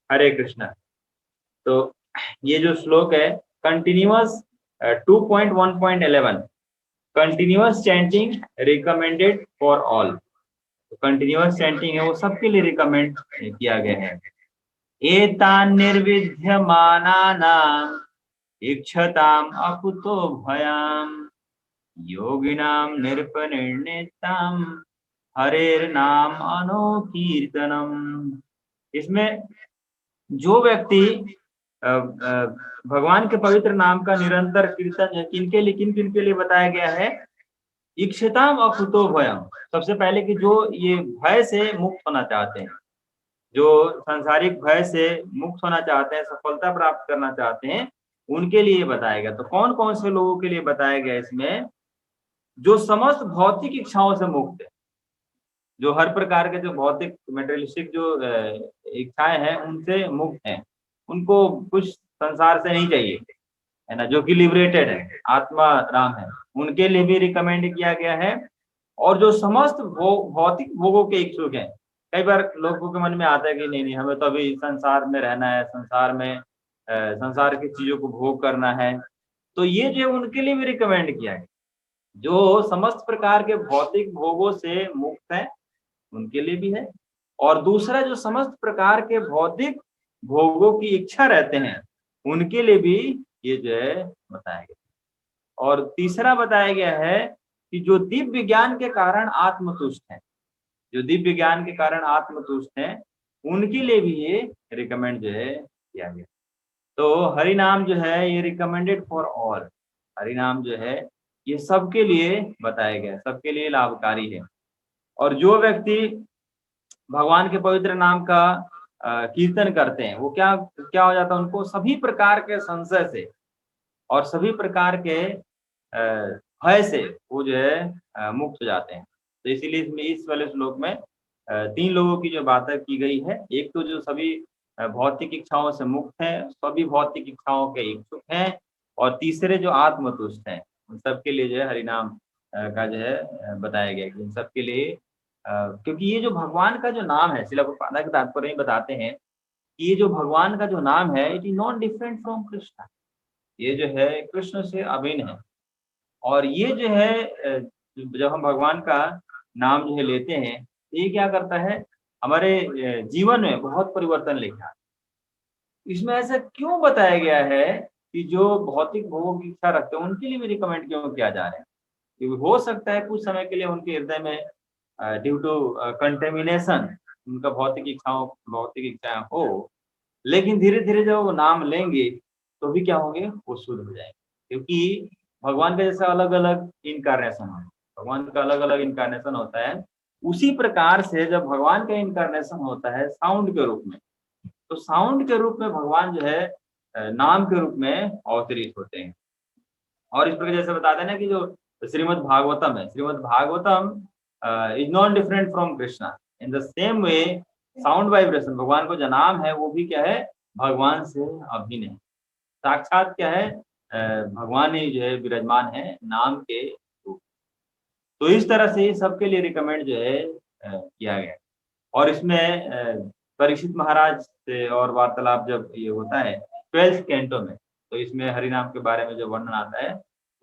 हरे कृष्णा। तो ये जो श्लोक है continuous 2.1.11 continuous chanting recommended for all. Continuous chanting है वो सबके लिए रिकमेंड किया गया है। एतान निर्विद्यमानानाम इक्षताम अकुतो भयाम योगिनाम निर्पनिर्णेताम हरेर नाम अनुकीर्तनम। इसमें जो व्यक्ति भगवान के पवित्र नाम का निरंतर कीर्तन किनके लिए किन किन के लिए बताया गया है। इक्षताम अकुतो भयम, सबसे पहले कि जो ये भय से मुक्त होना चाहते हैं, जो सांसारिक भय से मुक्त होना चाहते हैं, सफलता प्राप्त करना चाहते हैं, उनके लिए बताया गया। तो कौन कौन से लोगों के लिए बताया गया इसमें, जो समस्त भौतिक इच्छाओं से मुक्त है, जो हर प्रकार के जो भौतिक मेटेरियलिस्टिक जो इच्छाएं हैं उनसे मुक्त हैं, उनको कुछ संसार से नहीं चाहिए, है ना, जो कि लिबरेटेड है, आत्मा राम है, उनके लिए भी रिकमेंड किया गया है। और जो समस्त भौतिक भोगों के इच्छुक हैं, कई बार लोगों के मन में आता है कि नहीं नहीं हमें तो अभी संसार में रहना है, संसार में संसार की चीजों को भोग करना है, तो ये जो है उनके लिए भी रिकमेंड किया है। जो समस्त प्रकार के भौतिक भोगों से मुक्त है उनके लिए भी है, और दूसरा जो समस्त प्रकार के भौतिक भोगों की इच्छा रहते हैं उनके लिए भी ये जो है बताया गया। और तीसरा बताया गया है कि जो दिव्य ज्ञान के कारण आत्मतुष्ट हैं, जो दिव्य ज्ञान के कारण आत्मतुष्ट हैं उनके लिए भी ये रिकमेंड जो है किया गया। तो हरि नाम जो है ये रिकमेंडेड फॉर ऑल, हरि नाम जो है ये सबके लिए बताया गया, सबके लिए लाभकारी है। और जो व्यक्ति भगवान के पवित्र नाम का कीर्तन करते हैं वो क्या क्या हो जाता है, उनको सभी प्रकार के संशय से और सभी प्रकार के भय से वो जो है मुक्त हो जाते हैं। तो इसीलिए इसमें इस वाले श्लोक में तीन लोगों की जो बातें की गई है, एक तो जो सभी भौतिक इच्छाओं से मुक्त हैं, सभी भौतिक इच्छाओं के इच्छुक हैं, और तीसरे जो आत्मतुष्ट हैं, उन सबके लिए जो है हरिनाम का जो है बताया गया कि इन सबके लिए क्योंकि ये जो भगवान का जो नाम है, श्रील प्रभुपाद के तात्पर्य में बताते हैं कि ये जो भगवान का जो नाम है it is not different from Krishna, ये जो है कृष्ण से अभिन्न है। और ये जो है जब हम भगवान का नाम जो है लेते हैं तो ये क्या करता है, हमारे जीवन में बहुत परिवर्तन लेकर आता है। इसमें ऐसा क्यों बताया गया है कि जो भौतिक भोगों की इच्छा रखते हैं उनके लिए भी रिकमेंड क्यों किया जा रहा है, क्योंकि हो सकता है कुछ समय के लिए उनके हृदय में ड्यू टू कंटेमिनेशन उनका भौतिक इच्छाएं हो, लेकिन धीरे धीरे जब वो नाम लेंगे तो भी क्या होंगे, वो शुद्ध हो जाएंगे। क्योंकि भगवान का जैसा अलग अलग इनकारनेशन है, भगवान का अलग अलग इनकारनेशन होता है, उसी प्रकार से जब भगवान का इनकारनेशन होता है साउंड के रूप में, तो साउंड के रूप में भगवान जो है नाम के रूप में अवतरित होते हैं। और इस प्रकार जैसे बताते हैं ना कि जो श्रीमद् भागवतम है, Shrimad Bhagavatam is not different from Krishna, in the same way sound vibration भगवान को जो नाम है वो भी क्या है, भगवान से अभिन्न है, साक्षात क्या है, भगवान ही जो है विराजमान है नाम के रूप। तो इस तरह से सबके लिए रिकमेंड जो है किया गया। और इसमें परीक्षित महाराज से और वार्तालाप जब ये होता है 12th कैंटो में, तो इसमें हरि नाम के बारे में जो वर्णन आता है,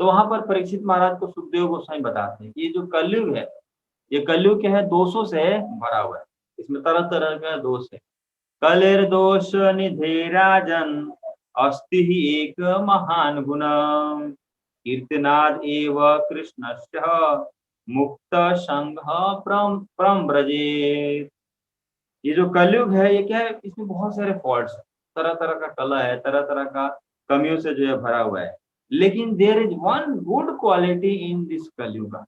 तो वहां पर परीक्षित महाराज को सुखदेव गोस्वामी बताते हैं कि ये जो कलयुग है, ये कलयुग क्या है, दोषों से भरा हुआ है, इसमें तरह तरह का दोष है। कलेर दोष निधे राजन अस्ति ही एक महान गुण कीर्तनाद एव कृष्णस्य मुक्त संघ प्रम ब्रजेत। ये जो कलयुग है ये क्या है, इसमें बहुत सारे फॉल्ट्स, तरह तरह का कला है, तरह तरह का कमियों से जो है भरा हुआ है, लेकिन there is one good quality in this Kalyug.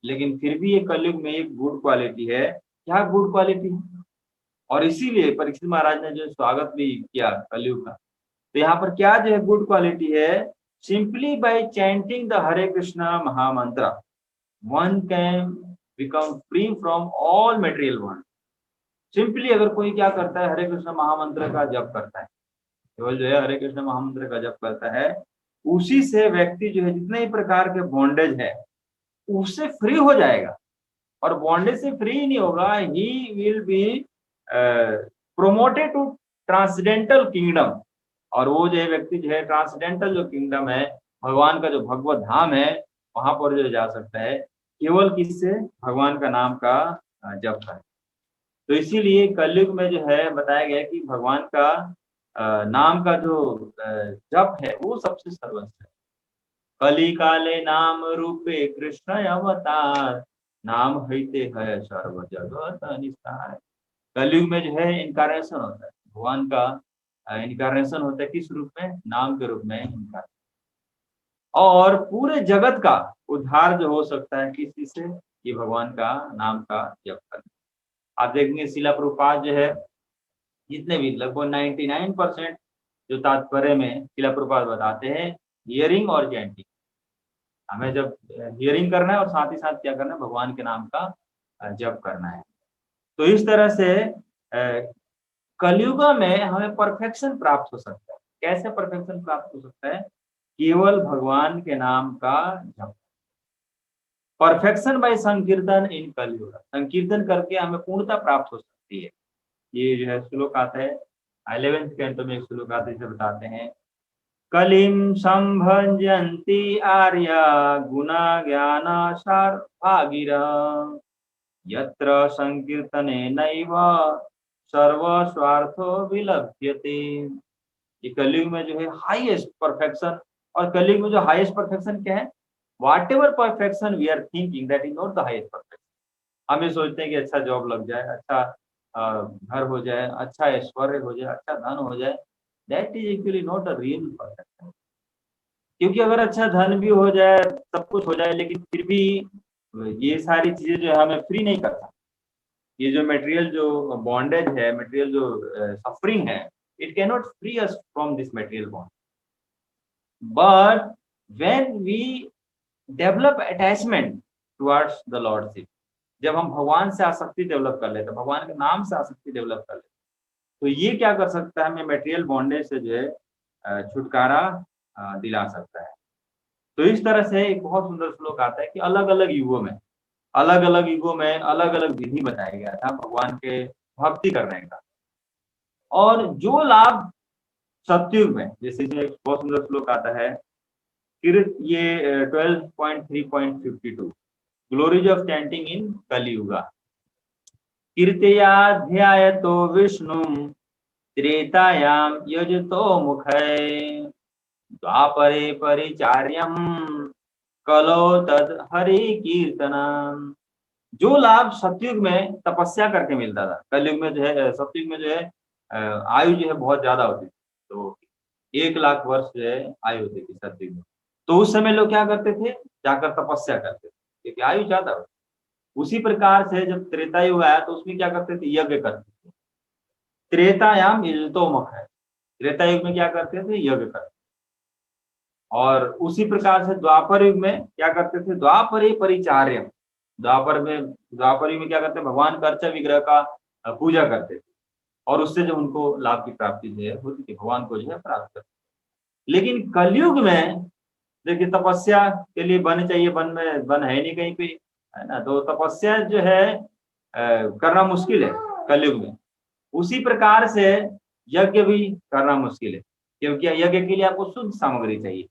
लेकिन फिर भी ये कलयुग में एक गुड क्वालिटी है, क्या गुड क्वालिटी है, और इसीलिए परीक्षित महाराज ने जो स्वागत भी किया कलयुग का। तो यहाँ पर क्या जो है गुड क्वालिटी है, सिंपली बाय चैंटिंग द हरे कृष्णा महामंत्र one can become free from all material one. Simply अगर कोई क्या करता है, हरे कृष्ण महामंत्र का जप करता है, केवल जो है हरे कृष्ण महामंत्र का जप करता है, उसी से व्यक्ति जो है जितने ही प्रकार के बॉन्डेज है उससे फ्री हो जाएगा। और बॉन्डेज से फ्री नहीं होगा, he will be promoted to transcendental kingdom, और वो जो है व्यक्ति जो है ट्रांसडेंटल जो किंगडम है, भगवान का जो भगवत धाम है, वहां पर जो जा सकता है केवल किससे, भगवान का नाम का जप है। तो इसीलिए कलयुग में जो है बताया गया कि भगवान का नाम का जो जप है वो सबसे सर्वश्रेष्ठ है। कली काले नाम रूपे कृष्ण अवतार, नाम हईते है सर्व जगत निस्तार। कलयुग में जो है इनकारनेशन होता है, भगवान का इनकारनेशन होता है किस रूप में, नाम के रूप में इनकार, और पूरे जगत का उद्धार जो हो सकता है किसी से, ये भगवान का नाम का जप करना। आप देखेंगे शिला प्रभुपाद जो है, जितने भी लगभग 99% जो तात्पर्य में शिला प्रभुपाद बताते हैं, हियरिंग और चैंटिंग, हमें जब हियरिंग करना है और साथ ही साथ क्या करना है, भगवान के नाम का जप करना है। तो इस तरह से कलयुग में हमें परफेक्शन प्राप्त हो सकता है। कैसे परफेक्शन प्राप्त हो सकता है, केवल भगवान के नाम का जप। परफेक्शन बाय संकीर्तन इन कलयुग, संकीर्तन करके हमें पूर्णता प्राप्त हो सकती है। ये जो है श्लोक आता है 11th कैंटो में, एक श्लोक आता है, इसे बताते हैं, कलिम संभजन्ति आर्या गुना ज्ञान भागीरा, यत्र संकीर्तने नैव सर्व स्वार्थो विलभ्यते। ये कलयुग में जो है हाईएस्ट परफेक्शन, और कलयुग में जो हाईएस्ट परफेक्शन क्या है, whatever perfection we are thinking that is not the highest perfection. हम ये सोचते हैं कि अच्छा जॉब लग जाए, अच्छा घर हो जाए, अच्छा ऐश्वर्य हो जाए, अच्छा धन हो जाए, that is actually not a real perfection. क्योंकि अगर अच्छा धन भी हो जाए, सब कुछ हो जाए, लेकिन फिर भी ये सारी चीजें जो है हमें फ्री नहीं करता। ये जो मटेरियल जो बॉन्डेज है, मटेरियल जो सफरिंग है, it cannot free us from this material bond. But when we develop attachment towards the Lordship, जब हम भगवान से आसक्ति डेवलप कर लेते हैं, भगवान के नाम से आसक्ति डेवलप कर लेते हैं, तो ये क्या कर सकता है, हमें मटेरियल बॉन्डेज से जो है छुटकारा दिला सकता है। तो इस तरह से एक बहुत सुंदर श्लोक आता है कि अलग अलग युगों में अलग अलग विधि बताया गया था भगवान के भक्ति करने का, और जो लाभ सतयुग में, जैसे इसमें एक बहुत सुंदर श्लोक आता है, ये 12.3.52 glories of chanting in Kaliyuga, कीर्तयाध्यायतो विष्णु त्रेतायाम यजतो मुखै, द्वापरे परिचार्यम कलो तद हरि कीर्तनम। जो लाभ सतयुग में तपस्या करके मिलता था, कलयुग में जो है, सतयुग में जो है आयु जो है बहुत ज्यादा होती थी, तो 1 लाख वर्ष जो है आयु होती थी सतयुग में। तो उस समय लोग क्या करते थे, जाकर तपस्या करते थे, क्योंकि आयु ज्यादा होती। उसी प्रकार से जब त्रेता युग आया तो उसमें क्या करते थे, यज्ञ करते थे। त्रेतायाम यजतो मुख है, त्रेता युग में क्या करते थे, यज्ञ करते। और उसी प्रकार से द्वापर युग में क्या करते थे, द्वापरे परिचार्य, द्वापर युग में क्या करते, भगवान का अर्चा विग्रह का पूजा करते थे, और उससे जो उनको लाभ की प्राप्ति जो है होती थी, भगवान को जो है प्राप्त करते। लेकिन कलयुग में देखिए, तपस्या के लिए वन चाहिए, वन है नहीं कहीं पे, है ना, तो तपस्या जो है करना मुश्किल है कलयुग में। उसी प्रकार से यज्ञ भी करना मुश्किल है, क्योंकि यज्ञ के लिए आपको शुद्ध सामग्री चाहिए,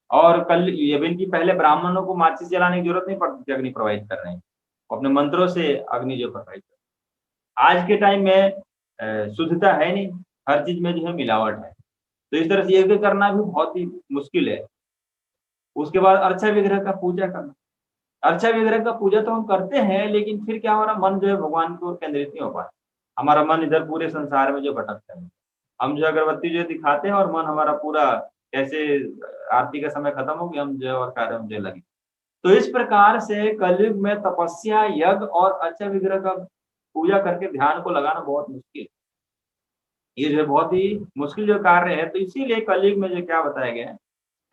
और कल यज्ञ की पहले ब्राह्मणों को माचिस जलाने की जरूरत नहीं पड़ती, अग्नि प्रोवाइड कर रहे हैं, अपने मंत्रों से अग्नि जो प्रोवाइड कर। आज के टाइम में शुद्धता है नहीं, हर चीज में जो है मिलावट है, तो इस तरह से यज्ञ करना भी बहुत ही मुश्किल है। उसके बाद अर्चा विग्रह का पूजा करना, अर्चा विग्रह का पूजा तो हम करते हैं, लेकिन फिर क्या, हमारा मन जो है भगवान की ओर केंद्रित नहीं हो पाता, हमारा मन इधर पूरे संसार में जो भटकता है। हम जो अगरबत्ती जो दिखाते हैं और मन हमारा पूरा कैसे आरती का समय खत्म हो गया, हम जो और कार्य में जो लगे। तो इस प्रकार से कलयुग में तपस्या, यज्ञ और अर्चा विग्रह का पूजा करके ध्यान को लगाना बहुत मुश्किल, ये जो बहुत ही मुश्किल जो कार्य है। तो इसीलिए कलयुग में जो क्या बताया गया है,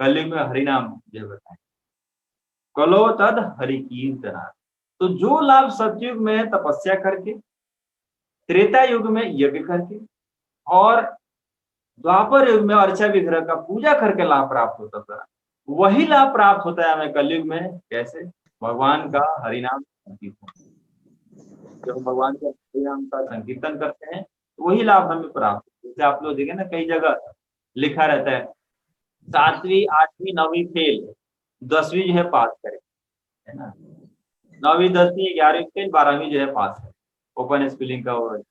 कलयुग में हरिनाम जो बताया, कलो तद हरि कीर्तना। तो जो लाभ सतयुग में तपस्या करके, त्रेता युग में यज्ञ करके, और द्वापर युग में अर्चा विग्रह का पूजा करके लाभ प्राप्त होता था, वही लाभ प्राप्त होता है हमें कलयुग में। कैसे, भगवान का हरिनाम संकीर्तन, जब भगवान का हरिनाम का संकीर्तन करते हैं तो वही लाभ हमें प्राप्त होता है। जैसे आप लोग देखें ना कई जगह लिखा रहता है 7वीं 8वीं 9वीं फेल, 10वीं जो है पास करे, है ना, 9वीं 10वीं 11वीं फेल, 12वीं जो है पास करे, ओपन स्कूलिंग का वो है।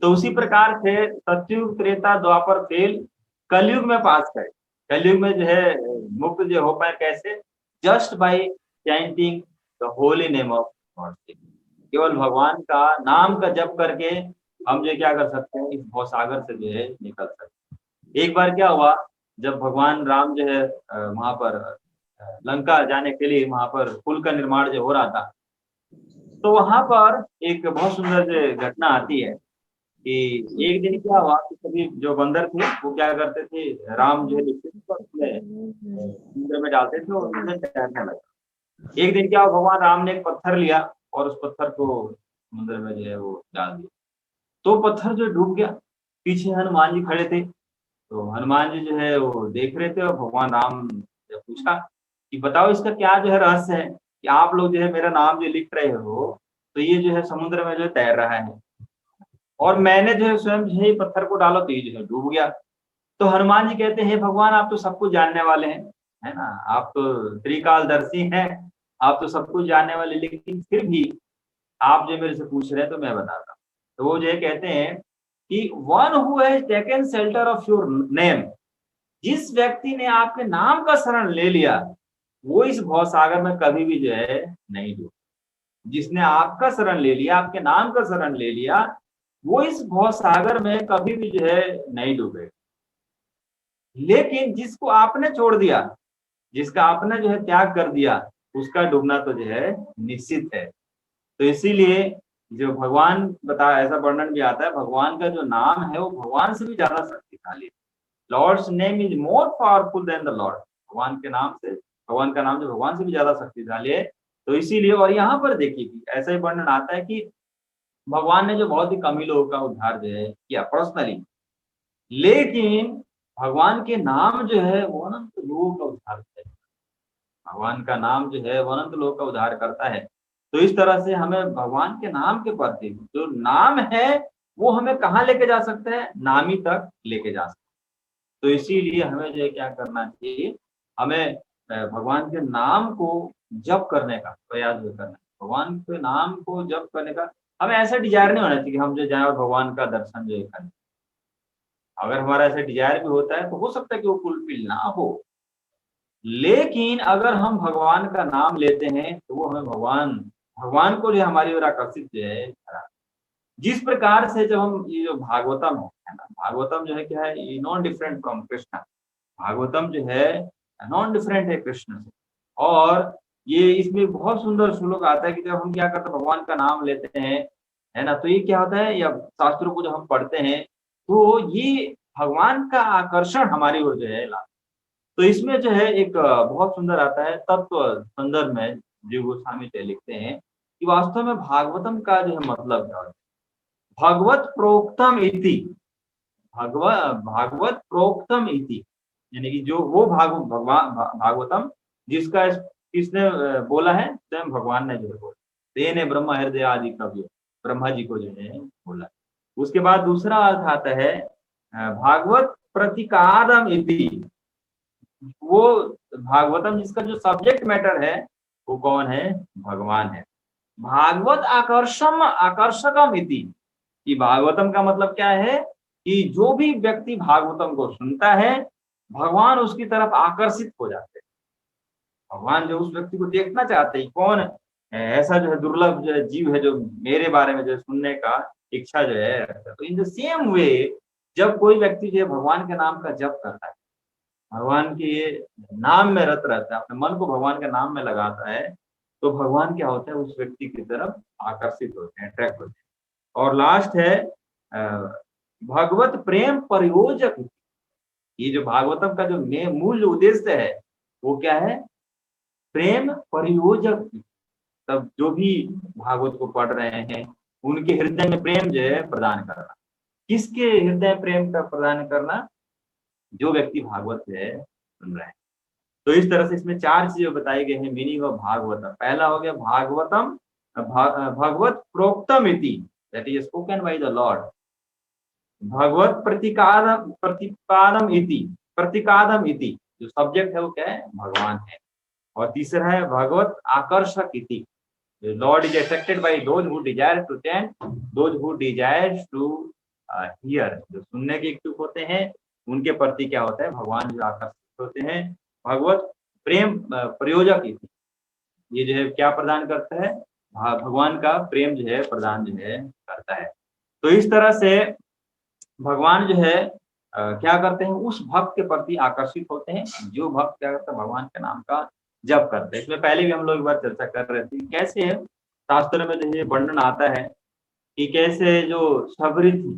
तो उसी प्रकार से सतयुग त्रेता द्वापर फेल, कलयुग में पास करे। कलयुग में जो है मुक्त जो हो पाए कैसे, just by chanting the holy name of God, केवल भगवान का नाम का जप करके हम जो क्या कर सकते हैं, इस भवसागर से जो है निकल सकते हैं। एक बार क्या हुआ, जब भगवान राम जो है वहां पर लंका जाने के लिए वहां पर पुल का निर्माण जो हो रहा था, तो वहां पर एक बहुत सुंदर जो घटना आती है कि एक दिन क्या हुआ कि सभी जो बंदर थे वो क्या करते थे, राम जो है समुद्र में डालते थे और उसमें तैरने लगा। एक दिन क्या हुआ, भगवान राम ने एक पत्थर लिया और उस पत्थर को समुद्र में जो है वो डाल दिया, तो पत्थर जो डूब गया। पीछे हनुमान जी खड़े थे, तो हनुमान जी जो है वो देख रहे थे और भगवान राम से पूछा कि बताओ इसका क्या जो है रहस्य है कि आप लोग जो है मेरा नाम जो लिख रहे हो तो ये जो है समुद्र में जो तैर रहा है, और मैंने जो है स्वयं जो है पत्थर को डाला तो ये जो है डूब गया। तो हनुमान जी कहते हैं भगवान आप तो सब कुछ जानने वाले हैं, है ना, आप तो त्रिकालदर्शी हैं, आप तो सब कुछ जानने वाले, लेकिन फिर भी आप जो मेरे से पूछ रहे हैं तो मैं बताता हूँ। तो वो जो है कहते हैं कि one who has taken shelter of your name, जिस व्यक्ति ने आपके नाम का शरण ले लिया वो इस भवसागर में कभी भी जो है नहीं डूबे। जिसने आपका शरण ले लिया, आपके नाम का शरण ले लिया, वो इस भवसागर में कभी भी जो है नहीं डूबे। लेकिन जिसको आपने छोड़ दिया, जिसका आपने जो है त्याग कर दिया, उसका डूबना तो जो है निश्चित है। तो इसीलिए जो भगवान बताया, ऐसा वर्णन भी आता है, भगवान का जो नाम है वो भगवान से भी ज्यादा शक्तिशाली है। Lord's name is more powerful than the Lord, भगवान के नाम से, भगवान का नाम जो भगवान से भी ज्यादा शक्तिशाली है। तो इसीलिए, और यहाँ पर देखिए कि ऐसा ही वर्णन आता है कि भगवान ने जो बहुत ही कम ही लोगों का उद्धार जो है किया पर्सनली, लेकिन भगवान के नाम जो है वो अनंत लोगों का उद्धार करता है। भगवान का नाम जो है वो अनंत लोगों का उद्धार करता है। तो इस तरह से हमें भगवान के नाम के प्रति जो नाम है वो हमें कहाँ लेके जा सकते हैं, नामी तक लेके जा सकते हैं। तो इसीलिए हमें जो है क्या करना चाहिए, हमें भगवान के नाम को जप करने का प्रयास भी करना है। भगवान के नाम को जप करने का हमें ऐसा डिजायर नहीं होना चाहिए कि हम जो जाए और भगवान का दर्शन जो है करें। अगर हमारा ऐसा डिजायर भी होता है तो हो सकता है कि वो फुलफिल ना हो, लेकिन अगर हम भगवान का नाम लेते हैं तो वो हमें भगवान भगवान को जो हमारी ओर आकर्षित जो है करा। जिस प्रकार से जब हम ये जो भागवतम है ना, भागवतम जो है क्या है, ये non different from Krishna. Bhagavatam जो है नॉन डिफरेंट है कृष्ण से, और ये इसमें बहुत सुंदर श्लोक आता है कि जब हम क्या करते हैं भगवान का नाम लेते हैं, है ना, तो ये क्या होता है, या शास्त्रों को जब हम पढ़ते हैं तो ये भगवान का आकर्षण हमारी ओर जो है लाता। तो इसमें जो है एक बहुत सुंदर आता है तत्व संदर्भ में, जीव गोस्वामी जी लिखते हैं कि वास्तव में भागवतम का जो है मतलब क्या है, भगवत प्रोक्तम इति, भागवत प्रोक्तम इति, यानी कि जो वो भगवान भागवतम जिसका किसने बोला है, स्वयं भगवान ने जो है बोला, तेने ब्रह्म हृदय आदि कवि, ब्रह्मा जी को जो है बोला। उसके बाद दूसरा अर्थ आता है भागवत प्रतिकारम इति, वो भागवतम जिसका जो सब्जेक्ट मैटर है वो कौन है, भगवान है। भागवत आकर्षकम इति, कि भागवतम का मतलब क्या है कि जो भी व्यक्ति भागवतम को सुनता है भगवान उसकी तरफ आकर्षित हो जाते हैं। भगवान जो उस व्यक्ति को देखना चाहते हैं, कौन ऐसा जो है दुर्लभ जो है जीव है जो मेरे बारे में जो सुनने का इच्छा जो है। तो इन द सेम वे जब कोई व्यक्ति जो है भगवान के नाम का जप करता है, भगवान के नाम में रत रहता है, अपने मन को भगवान के नाम में लगाता है, तो भगवान क्या होता है उस व्यक्ति की तरफ आकर्षित होते हैं, अट्रैक्ट होते हैं। और लास्ट है भगवत प्रेम प्रयोजक। ये जो भागवतम का जो मूल उद्देश्य है वो क्या है, प्रेम प्रयोजक। तब जो भी भागवत को पढ़ रहे हैं उनके हृदय में प्रेम जो है प्रदान करना। किसके हृदय प्रेम का प्रदान करना, जो व्यक्ति भागवत जो है सुन रहे हैं। तो इस तरह से इसमें 4 चीजें बताई गई हैं मीनिंग ऑफ भागवतम। पहला हो गया भागवतम भगवत प्रोक्तम इति, that is spoken by the Lord. भगवत प्रतिपादम इति, जो सब्जेक्ट है वो क्या है, भगवान है। और तीसरा है भगवत आकर्षक इति, Lord is attracted by those who desire to attend, those who desires to hear, जो सुनने के इच्छुक होते हैं उनके प्रति क्या होता है, भगवान जो आकर्षित होते हैं। भगवत प्रेम प्रयोजक इति, ये जो है क्या प्रदान करता है, भगवान का प्रेम जो है प्रदान जो है करता है। तो इस तरह से भगवान जो है क्या करते हैं, उस भक्त के प्रति आकर्षित होते हैं जो भक्त क्या करते हैं, भगवान के नाम का जप करते हैं। इसमें पहले भी हम लोग एक बार चर्चा कर रहे थे कैसे शास्त्र में जो है वर्णन आता है कि कैसे जो सबरी थी,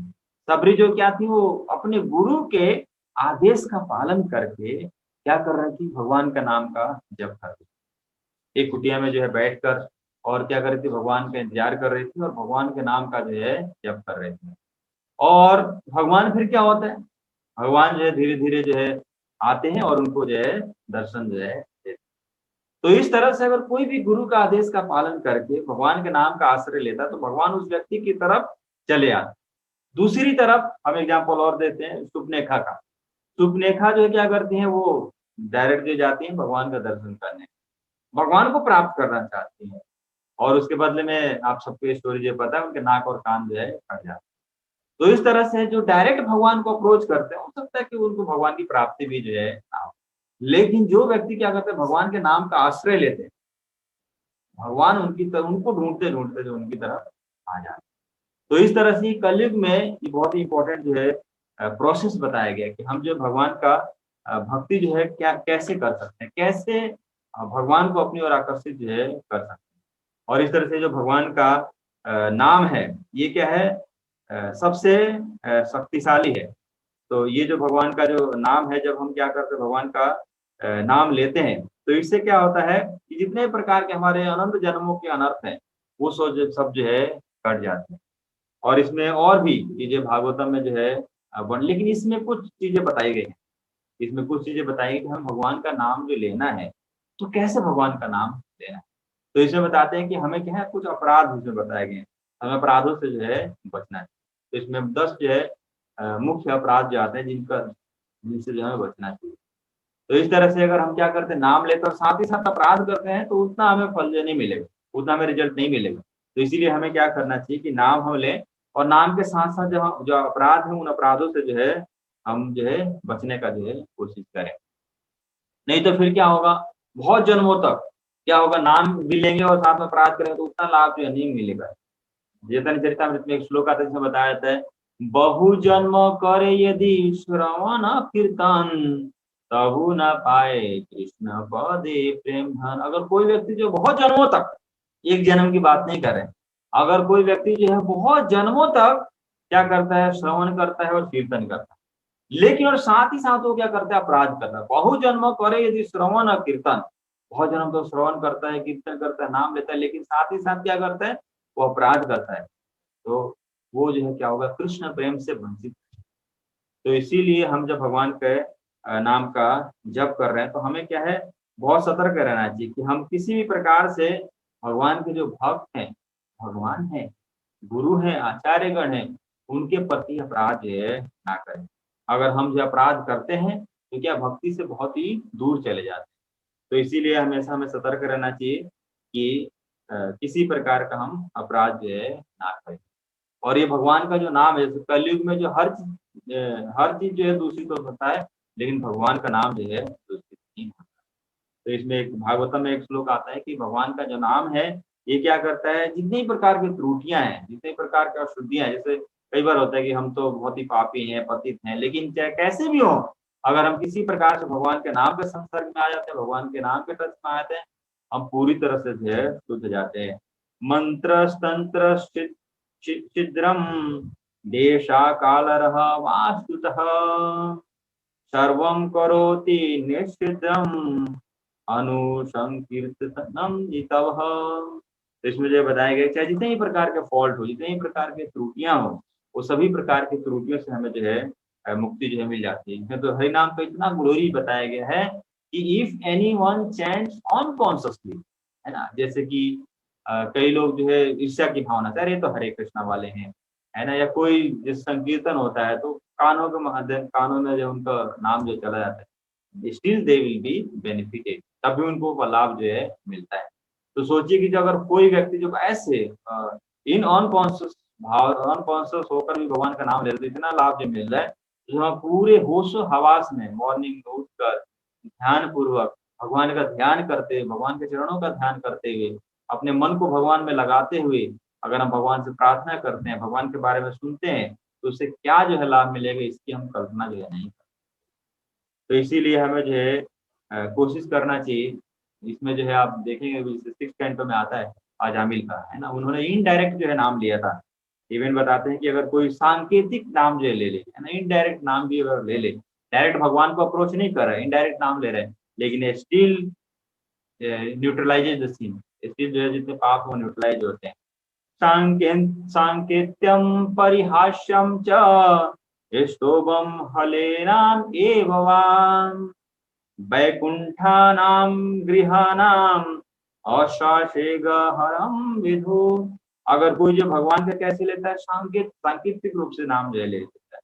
सबरी जो क्या थी, वो अपने गुरु के आदेश का पालन करके क्या कर रही थी, भगवान का नाम का जप कर रही थी। एक कुटिया में जो है बैठकर और क्या कर रही थी, भगवान का इंतजार कर रही थी और भगवान के नाम का जो है जप कर रही थी। और भगवान फिर क्या होता है, भगवान जो है धीरे धीरे जो है आते हैं और उनको जो है दर्शन जो है देते हैं। तो इस तरह से अगर कोई भी गुरु का आदेश का पालन करके भगवान के नाम का आश्रय लेता है तो भगवान उस व्यक्ति की तरफ चले आते। दूसरी तरफ हम एग्जाम्पल और देते हैं सुपनेखा का। सुपनेखा जो है क्या करती है, वो डायरेक्ट जो जाती है भगवान का दर्शन करने, भगवान को प्राप्त करना चाहती है और उसके बदले में आप सबको स्टोरी जो पता है, उनके नाक और कान जो है कट जाते हैं। तो इस तरह से जो डायरेक्ट भगवान को अप्रोच करते हैं, हो सकता है कि उनको भगवान की प्राप्ति भी जो है ना हो। लेकिन जो व्यक्ति क्या करते हैं, भगवान के नाम का आश्रय लेते हैं, भगवान उनकी तरफ, उनको ढूंढते ढूंढते जो उनकी तरफ आ जाते हैं। तो इस तरह से कलयुग में ये बहुत ही इंपॉर्टेंट जो है प्रोसेस बताया गया कि हम जो भगवान का भक्ति जो है क्या कैसे कर सकते हैं, कैसे भगवान को अपनी ओर आकर्षित जो है कर सकते हैं। और इस तरह से जो भगवान का नाम है ये क्या है, सबसे शक्तिशाली है। तो ये जो भगवान का जो नाम है, जब हम क्या करते हैं, भगवान का नाम लेते हैं तो इससे क्या होता है कि जितने प्रकार के हमारे अनंत जन्मों के अनर्थ हैं वो सब जो है कट जाते हैं। और इसमें और भी चीजें भागवतम में जो है लेकिन इसमें कुछ चीजें बताई गई हैं, इसमें कुछ चीजें बताई गई कि हम भगवान का नाम जो लेना है तो कैसे भगवान का नाम लेना है। तो इसमें बताते हैं कि हमें क्या है, कुछ अपराध इसमें बताए गए हैं, हमें अपराधों से जो है बचना है। तो इसमें 10 जो है मुख्य अपराध जो आते हैं जिनसे जो हमें बचना चाहिए। तो इस तरह से अगर हम क्या करते हैं, नाम लेते और साथ ही साथ अपराध करते हैं तो उतना हमें फल जो नहीं मिलेगा, उतना हमें रिजल्ट नहीं मिलेगा। तो इसीलिए हमें क्या करना चाहिए कि नाम हम लें और नाम के साथ साथ जो अपराध है उन अपराधों से जो है हम जो है बचने का जो है कोशिश करें। नहीं तो फिर क्या होगा, बहुत जन्मों तक क्या होगा, नाम भी लेंगे और साथ में अपराध करेंगे तो उतना लाभ जो है नहीं मिलेगा। चैतन्य चरितामृत में एक श्लोक आता है जिसमें बताया जाता है, बहु जन्म करे यदि श्रवण कीर्तन तबु न पाए कृष्ण पदे प्रेम धन। अगर कोई व्यक्ति जो बहुत जन्मों तक, एक जन्म की बात नहीं कर रहे, अगर कोई व्यक्ति जो है बहुत जन्मों तक क्या करता है, श्रवण करता है और कीर्तन करता है, लेकिन और साथ ही साथ वो क्या करता है, अपराध करता है। बहु जन्म करे यदि श्रवण कीर्तन, बहुत जन्म तो श्रवण करता है, कीर्तन करता है, नाम लेता है, लेकिन साथ ही साथ क्या करता है, वो अपराध करता है, तो वो जो है क्या होगा, कृष्ण प्रेम से वंचित। तो इसीलिए हम जब भगवान के नाम का जप कर रहे हैं तो हमें क्या है, बहुत सतर्क रहना चाहिए कि हम किसी भी प्रकार से भगवान के जो भक्त हैं, भगवान है, गुरु है, आचार्यगण है, उनके प्रति अपराध जो है ना करें। अगर हम जो अपराध करते हैं तो क्या भक्ति से बहुत ही दूर चले जाते हैं। तो इसीलिए हमेशा हमें सतर्क रहना चाहिए कि किसी प्रकार का हम अपराध जो है ना करें। और ये भगवान का जो नाम है, कलयुग में जो हर चीज जो है दूषित हो सकता है, लेकिन भगवान का नाम जो है दूषित नहीं होता। तो इसमें एक भागवतम में एक श्लोक आता है कि भगवान का जो नाम है ये क्या करता है, जितनी प्रकार की त्रुटियां हैं, जितने प्रकार की अशुद्धियां हैं, जैसे कई बार होता है कि हम तो बहुत ही पापी हैं, पतित हैं, लेकिन चाहे कैसे भी हो, अगर हम किसी प्रकार से भगवान के नाम के संसर्ग में आ जाते हैं, भगवान के नाम के टच में आ जाते हैं, हम पूरी तरह से जो है शुद्ध जाते हैं। मंत्र तंत्र छिद्रम देशा कालरः वास्तुतः सर्वं करोति निश्चिद्रम अनुसंकीर्तनम जितवः। तो इसमें जो बताया गया, चाहे जितने ही प्रकार के फॉल्ट हो, जितने ही प्रकार के त्रुटियां हो, वो सभी प्रकार की त्रुटियों से हमें जो है मुक्ति जो है मिल जाती है। इसमें तो हरि नाम का इतना ग्लोरी बताया गया है कि if any one chants unconsciously, है ना, जैसे कि कई लोग जो है ईर्ष्या की भावना से, अरे तो हरे कृष्णा वाले हैं, है ना, या कोई जिस संकीर्तन होता है तो कानों के माध्यम, कानों में जो उनका नाम जो चला जाता है, still they will be benefited, तभी उनको वो लाभ जो है मिलता है। तो सोचिए कि जो अगर कोई व्यक्ति जो ऐसे इन अनकॉन्शियस भाव, अनकॉन्शियस होकर भी भगवान का नाम ले रहे, इतना लाभ जो मिल रहा है, तो हम पूरे होशो हवास में मॉर्निंग में उठकर ध्यान पूर्वक भगवान का ध्यान करते हुए, भगवान के चरणों का ध्यान करते हुए, अपने मन को भगवान में लगाते हुए अगर हम भगवान से प्रार्थना करते हैं, भगवान के बारे में सुनते हैं, तो उससे क्या जो है लाभ मिलेगा, इसकी हम कल्पना जो है नहीं कर। तो इसीलिए हमें जो है कोशिश करना चाहिए। इसमें जो है आप देखेंगे सिक्स कैंटो में आता है अजामिल का, है ना, उन्होंने इनडायरेक्ट जो है नाम लिया था। इवन बताते हैं कि अगर कोई सांकेतिक नाम जो ले ले, है ना, इनडायरेक्ट नाम भी अगर ले ले, डायरेक्ट भगवान को अप्रोच नहीं कर रहे, इनडायरेक्ट नाम ले रहे हैं, लेकिन still neutralizes the scene, still जो है जितने पाप वो न्यूट्रलाइज होते हैं। सांकेत्यम परिहास्यम च स्तोभम हलेनाम एववान वैकुंठानां गृहाणाम अशासे गहरम विधु। अगर कोई जो भगवान का कैसे लेता है, सांकेतिक रूप से नाम जो ले लेता है,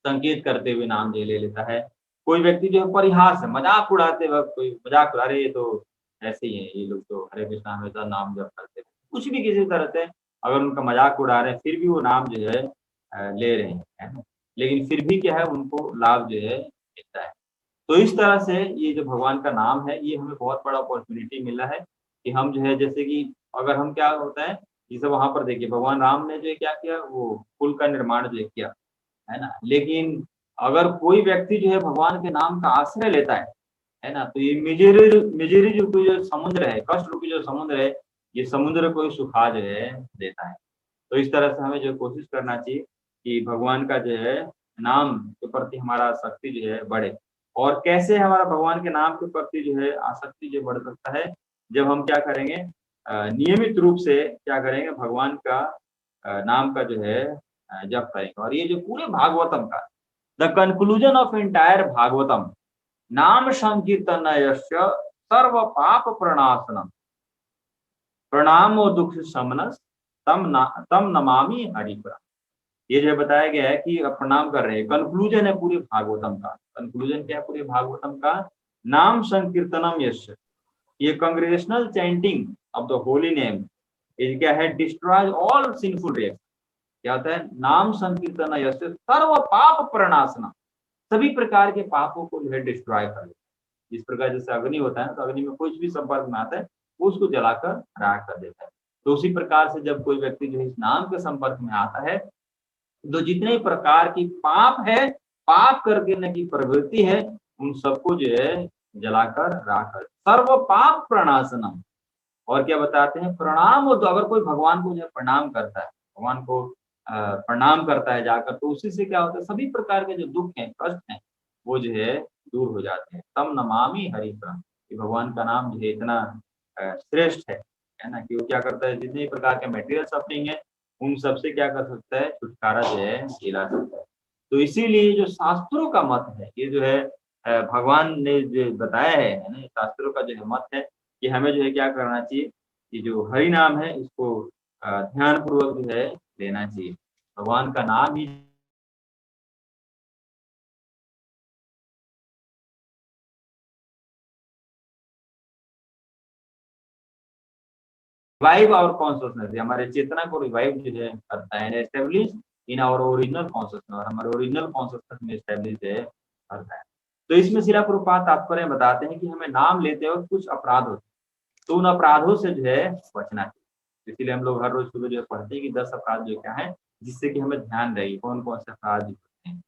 संकेत करते हुए नाम ले लेता है। कोई व्यक्ति जो है परिहास है, मजाक उड़ाते वक्त कोई मजाक, अरे ये तो ऐसे ही है, ये लोग तो हरे कृष्णा हमेशा नाम जप करते हैं, कुछ भी किसी तरह से अगर उनका मजाक उड़ा रहे हैं, फिर भी वो नाम जो है ले रहे हैं, है ना, लेकिन फिर भी क्या है, उनको लाभ जो है मिलता है। तो इस तरह से ये जो भगवान का नाम है, ये हमें बहुत बड़ा अपॉर्चुनिटी मिला है कि हम जो है, जैसे कि अगर हम क्या होता है, जैसे वहां पर देखिए भगवान राम ने जो है क्या किया, वो पुल का निर्माण जो है किया, है ना, लेकिन अगर कोई व्यक्ति जो है भगवान के नाम का आश्रय लेता है ना, तो ये मिजरी जो कोई जो समुद्र है, कष्ट रूपी जो समुद्र है, ये समुद्र को ही सुखा जो है देता है। तो इस तरह से हमें जो कोशिश करना चाहिए कि भगवान का जो है नाम के प्रति हमारा आसक्ति जो है बढ़े। और कैसे हमारा भगवान के नाम के प्रति जो है आसक्ति जो बढ़ सकता है, जब हम क्या करेंगे, नियमित रूप से क्या करेंगे, भगवान का नाम का जो है जप करेंगे। और ये जो पूरे भागवतम का the conclusion of entire Bhagavatam, नाम संकीर्तन सर्व पाप प्रणाशनम प्रणाम और दुख शमनस तम नमामि हरिपुरा। ये जो बताया गया है कि प्रणाम कर रहे हैं, कंक्लूजन है पूरे भागवतम का। कंक्लूजन क्या है पूरे भागवतम का, नाम संकीर्तनम यश, ये Congregational chanting of the holy name is क्या है, डिस्ट्रॉय ऑल सिंफुल रिएक्शन। क्या होता है, नाम संकीर्तन यश सर्व पाप प्रणाशना, सभी प्रकार के पापों को जो है डिस्ट्रॉय कर देता है। जिस प्रकार जैसे अग्नि होता है, तो अग्नि में कुछ भी संपर्क में आता है वो उसको जलाकर राख कर देता है। तो उसी प्रकार से जब कोई व्यक्ति जो है इस नाम के संपर्क में आता है, तो जितने प्रकार की पाप है, पाप करने की प्रवृत्ति है, उन सबको जो है जलाकर राख कर, सर्व पाप प्रणाशनम। और क्या बताते हैं, प्रणाम हो, तो अगर कोई भगवान को जो है प्रणाम करता है, भगवान को प्रणाम करता है जाकर, तो उसी से क्या होता है, सभी प्रकार के जो दुख हैं, कष्ट हैं, वो जो है दूर हो जाते हैं। तम नमामि हरि प्रणाम, कि भगवान का नाम जो है इतना श्रेष्ठ है ना, कि वो क्या करता है, जितने प्रकार के मटेरियल सफरिंग है, उन सबसे क्या कर सकता है, छुटकारा जो है दिला सकता है। तो इसीलिए जो शास्त्रों का मत है, ये जो है भगवान ने जो बताया है ना, शास्त्रों का जो है मत है कि हमें जो है क्या करना चाहिए, कि जो हरि नाम है इसको ध्यान पूर्वक जो है लेना चाहिए। भगवान का नाम ही रिवाइव आवर कॉन्शियसनेस, हमारे चेतना को रिवाइव जो है करता है, establish in our original consciousness, और हमारे ओरिजिनल कॉन्शियसनेस में एस्टेब्लिश है करता है। तो इसमें शिला प्रभुपाद तात्पर्य बताते हैं कि हमें नाम लेते वक्त कुछ अपराध होते हैं, तो उन अपराधों से जो है बचना चाहिए। इसीलिए हम लोग हर रोज सुबह जो पढ़ते हैं कि 10 अपराध जो क्या है, जिससे कि हमें ध्यान रहे कौन कौन से अपराध होते हैं।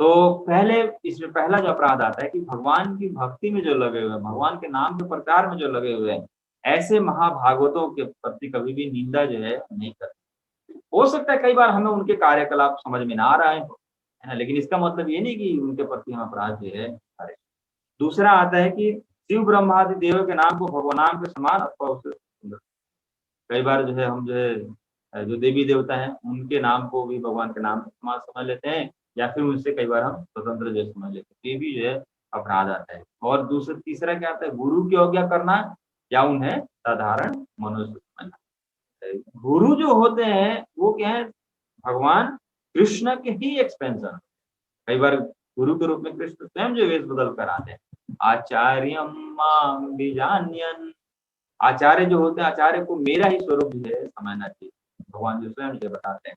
तो पहले इसमें पहला जो अपराध आता है कि भगवान की भक्ति में जो लगे हुए हैं, भगवान के नाम के प्रचार में जो लगे हुए हैं, ऐसे महाभागवतों के प्रति कभी भी निंदा जो है नहीं करते। हो सकता है कई बार हमें उनके कार्यकलाप समझ में ना आ रहा है ना, लेकिन इसका मतलब ये नहीं कि उनके प्रति हम अपराध जो है करें। दूसरा आता है कि शिव ब्रह्मादि देवों के नाम को भगवान नाम के समान अथवा उससे सुंदर। कई बार जो है हम जो है जो देवी देवता हैं उनके नाम को भी भगवान के नाम के समान समझ लेते हैं, या फिर उनसे कई बार हम स्वतंत्र जो समझ लेते हैं, ये भी जो है अपराध आता है। और दूसरा तीसरा क्या आता है, गुरु की आज्ञा करना या उन्हें साधारण मनुष्य समझना। गुरु जो होते हैं वो क्या है, भगवान कृष्ण के ही एक्सपेंशन। कई बार गुरु के रूप में कृष्ण स्वयं जो वेश बदल कर आते हैं, आचार्यम माम विजान्यन, आचार्य जो होते हैं, आचार्य को मेरा ही स्वरूप जो है समझना चाहिए, भगवान जो स्वयं जो बताते हैं।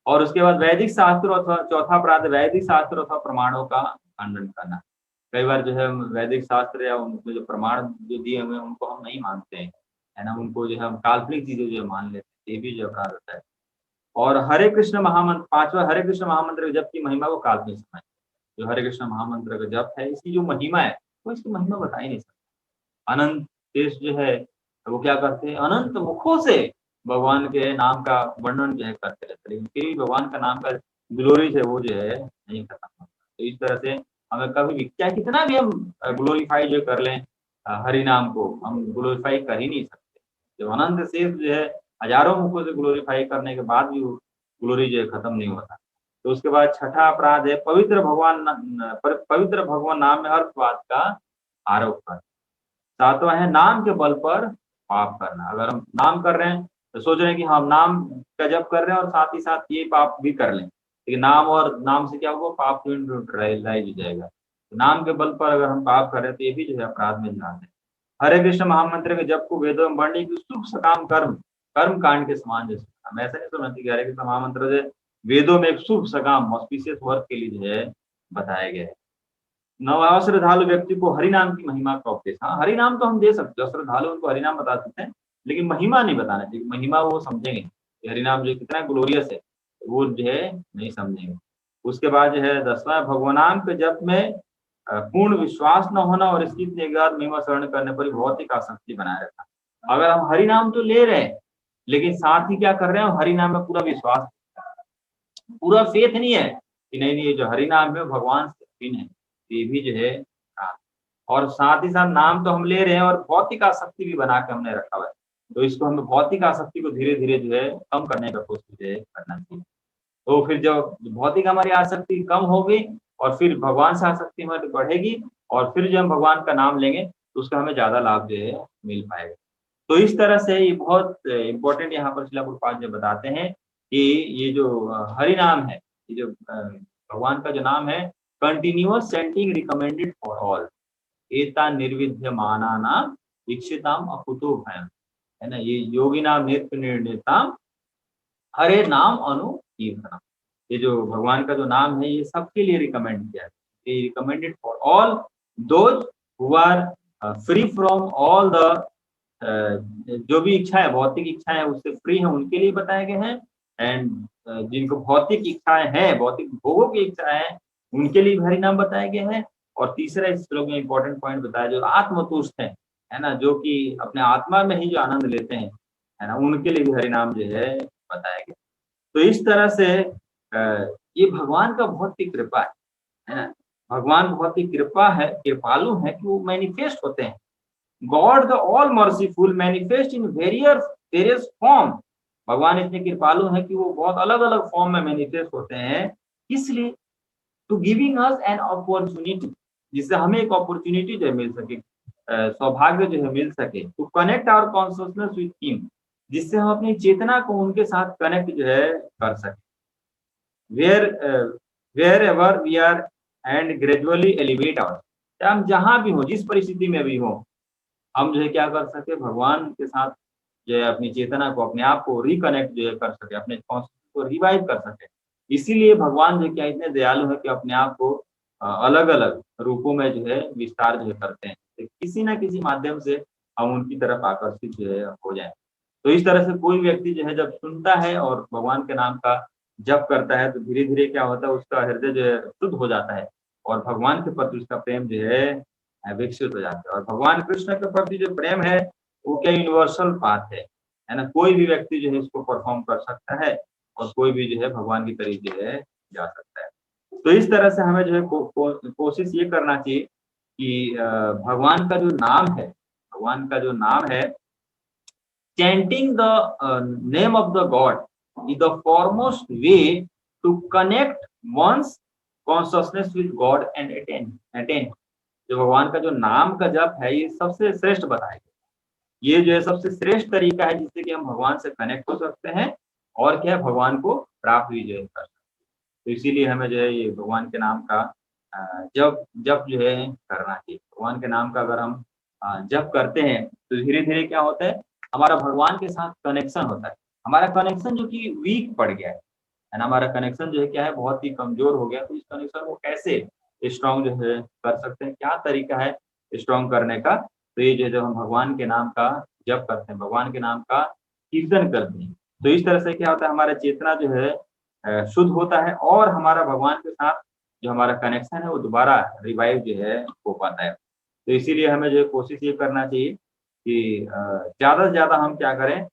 और उसके बाद वैदिक शास्त्र अथवा चौथा अपराध वैदिक शास्त्र अथवा प्रमाणों का खंडन करना। कई बार जो है वैदिक शास्त्र या उनके जो प्रमाण जो दिए हुए हैं उनको हम नहीं मानते हैं, है ना, उनको जो है हम काल्पनिक चीजें जो मान लेते हैं, ये भी जो अपराध होता है। और हरे कृष्ण महामंत्र, पांचवा हरे कृष्ण महामंत्र जप की महिमा को काल्पनिक समझ। जो हरे कृष्ण महामंत्र का जप है, इसकी जो महिमा है वो इसकी महिमा बता ही नहीं सकता। अनंत देश जो है वो क्या करते हैं, अनंत मुखों से भगवान के नाम का वर्णन जो है करते रहते, लेकिन फिर भी भगवान का नाम का ग्लोरी है वो जो है नहीं खत्म होता। तो इस तरह से हमें कभी भी क्या कितना भी हम ग्लोरीफाई जो कर लें हरि नाम को, हम ग्लोरीफाई कर ही नहीं सकते। जब अनंत शेष जो है हजारों मुखों से ग्लोरीफाई करने के बाद भी ग्लोरी जो है खत्म नहीं होता। तो उसके बाद छठा अपराध है पवित्र भगवान नाम में अर्थवाद का आरोप करना। सातवां है नाम के बल पर पाप करना। अगर हम नाम कर रहे हैं तो सोच रहे हैं कि हम नाम का जप कर रहे हैं और साथ ही साथ ये पाप भी कर लें, लेकिन नाम और नाम से क्या होगा, पाप न्यूट्रलाइज हो जाएगा। तो नाम के बल पर अगर हम पाप कर रहे हैं तो ये भी जो है अपराध में जाते हैं। हरे कृष्ण महामंत्र के जप को वेदों में वर्णित की शुभ सकाम कर्म कर्म कांड के समान जैसे हम ऐसा नहीं समझते कि हरे कृष्ण महामंत्र जो वेदों में एक शुभ सकाम ऑस्पिशियस वर्क के लिए जो है बताया गया है। नव श्रद्धालु व्यक्ति को हरि नाम की महिमा का उपदेश। हाँ, हरि नाम तो हम दे सकते हैं, श्रद्धालु उनको हरि नाम बता सकते हैं, लेकिन महिमा नहीं बताना चाहिए। महिमा वो समझेंगे कि हरि नाम जो कितना ग्लोरियस है वो जो है नहीं समझेंगे। उसके बाद जो है 10वां भगवान के जप में पूर्ण विश्वास न होना और इसकी निगाह महिमा शरण करने पर भौतिक आसक्ति बनाए रखना। अगर हम हरि नाम तो ले रहे हैं लेकिन साथ ही क्या कर रहे हैं, हरि नाम में पूरा विश्वास, पूरा फेथ नहीं है कि नहीं ये जो हरि नाम है भगवान से है, ये भी जो है और साथ ही साथ नाम तो हम ले रहे हैं और भौतिक आसक्ति भी बना के हमने रखा हुआ है। तो इसको हमें भौतिक आसक्ति को धीरे धीरे जो है कम करने का कोशिश करना चाहिए। तो फिर जब भौतिक हमारी आसक्ति कम होगी और फिर भगवान से आसक्ति हमारी बढ़ेगी और फिर जब हम भगवान का नाम लेंगे तो उसका हमें ज्यादा लाभ जो है मिल पाएगा। तो इस तरह से ये बहुत इंपॉर्टेंट यहाँ पर शिला प्रभुपाद जी बताते हैं कि ये जो हरि नाम है, ये जो भगवान का जो नाम है, continuous chanting recommended for all एता निर्विद्यमाना नाम दीक्षिताम अकुतो भयम, है ना, ये योगी नाम नृत्य निर्णेताम हरे नाम अनुकीर्तनम। ये जो भगवान का जो नाम है ये सबके लिए रिकमेंड किया है, ये recommended for all those who are free from all the जो भी इच्छा है, भौतिक इच्छा है उससे फ्री है उनके लिए बताए गए हैं। एंड जिनको भौतिक इच्छाएं हैं, भौतिक भोगों की इच्छा है, उनके लिए हरि नाम बताए गए हैं। और तीसरा इस श्लोक में इंपॉर्टेंट पॉइंट बताया जो आत्मतुष्ट है ना, जो कि अपने आत्मा में ही जो आनंद लेते हैं, है ना, उनके लिए भी हरि नाम जो है बताया गया। तो इस तरह से ये भगवान का बहुत ही कृपा है ना, भगवान बहुत ही कृपा है, कृपालु है कि वो मैनिफेस्ट होते हैं। God the all merciful manifest in various form. भगवान इतने कृपालु हैं कि वो बहुत अलग अलग फॉर्म में मैनिफेस्ट होते हैं, इसलिए to giving us an opportunity, जिससे हमें एक अपॉर्चुनिटी जो मिल सके, सौभाग्य जो है मिल सके, to connect our consciousness with him, जिससे हम अपनी चेतना को उनके साथ कनेक्ट जो है कर सके। Wherever we are and gradually elevate our, हम जहां भी हो, जिस परिस्थिति में भी हो, हम जो है क्या कर सके, भगवान के साथ जो है अपनी चेतना को, अपने आप को रिकनेक्ट जो है कर सके, अपने कॉन्शियसनेस को रिवाइव कर सके। इसीलिए भगवान जो क्या इतने दयालु है कि अपने आप को अलग अलग रूपों में जो है विस्तार जो है करते हैं, तो किसी ना किसी माध्यम से हम उनकी तरफ आकर्षित जो है हो जाए। तो इस तरह से कोई व्यक्ति जो है जब सुनता है और भगवान के नाम का जप करता है तो धीरे धीरे क्या होता है, उसका हृदय जो है शुद्ध हो जाता है और भगवान के प्रति उसका प्रेम जो है विकसित हो जाता है। और भगवान कृष्ण के प्रति जो प्रेम है वो क्या यूनिवर्सल बात है ना, कोई भी व्यक्ति जो है इसको परफॉर्म कर सकता है और कोई भी जो है भगवान की तरफ जो है जा सकता है। तो इस तरह से हमें जो है कोशिश ये करना चाहिए कि भगवान का जो नाम है, भगवान का जो नाम है, chanting the name of the God is the foremost way to connect one's consciousness with God and attain। जो भगवान का जो नाम का जप है ये सबसे श्रेष्ठ बताया गया, ये जो है सबसे श्रेष्ठ तरीका है जिससे कि हम भगवान से कनेक्ट हो सकते हैं और क्या है, भगवान को प्राप्त भी जो है कर सकते। तो इसीलिए हमें जो है ये भगवान के नाम का जप जप जो है करना चाहिए। भगवान के नाम का अगर हम जप करते हैं तो धीरे धीरे क्या होता है, हमारा भगवान के साथ कनेक्शन होता है। हमारा कनेक्शन जो कि वीक पड़ गया है ना, हमारा कनेक्शन जो है क्या है, बहुत ही कमजोर हो गया। तो इस कनेक्शन को कैसे स्ट्रॉन्ग जो है कर सकते हैं, क्या तरीका है स्ट्रॉन्ग करने का? तो ये जो हम भगवान के नाम का जप करते हैं, भगवान के नाम का कीर्तन करते हैं, तो इस तरह से क्या होता है, हमारा चेतना जो है शुद्ध होता है और हमारा भगवान के साथ जो हमारा कनेक्शन है वो दोबारा रिवाइव जो है हो पाता है। तो इसीलिए हमें जो है कोशिश ये करना चाहिए कि ज़्यादा से ज़्यादा हम क्या करें,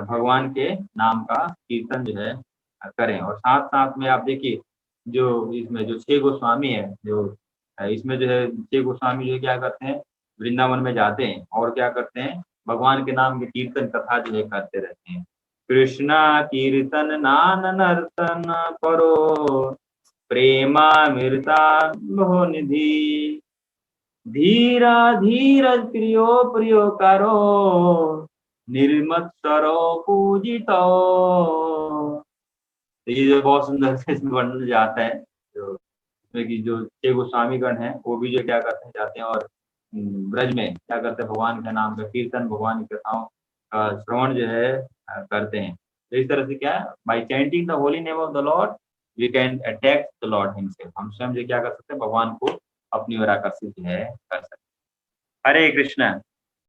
भगवान के नाम का कीर्तन जो है करें। और साथ-साथ में आप देखिए जो इसमें जो 6 गोस्वामी है, जो इसमें जो है 6 गोस्वामी जो है क्या करते हैं, वृंदावन में जाते हैं और क्या करते हैं, भगवान के नाम के कीर्तन कथा जो है करते रहते हैं। कृष्णा कीर्तन नान नर्तन करो, प्रेमामृता मोह निधि, धीरा धीरज प्रियो प्रियो करो, निर्मत्सरो पूजितो। तो ये जो बहुत सुंदर से इसमें वर्णन जाता है, जो इसमें कि जो 6 गोस्वामीगण हैं वो भी जो क्या करते हैं, जाते हैं और ब्रज में क्या करते हैं, भगवान के नाम का कीर्तन, भगवान की कथाओं का श्रवण जो है करते हैं। तो इस तरह से क्या है, by chanting the holy name of the Lord we can attack the Lord himself. हम स्वयं जो क्या कर सकते हैं, भगवान को अपनी ओर आकर्षित जो है कर सकते हैं। हरे कृष्णा।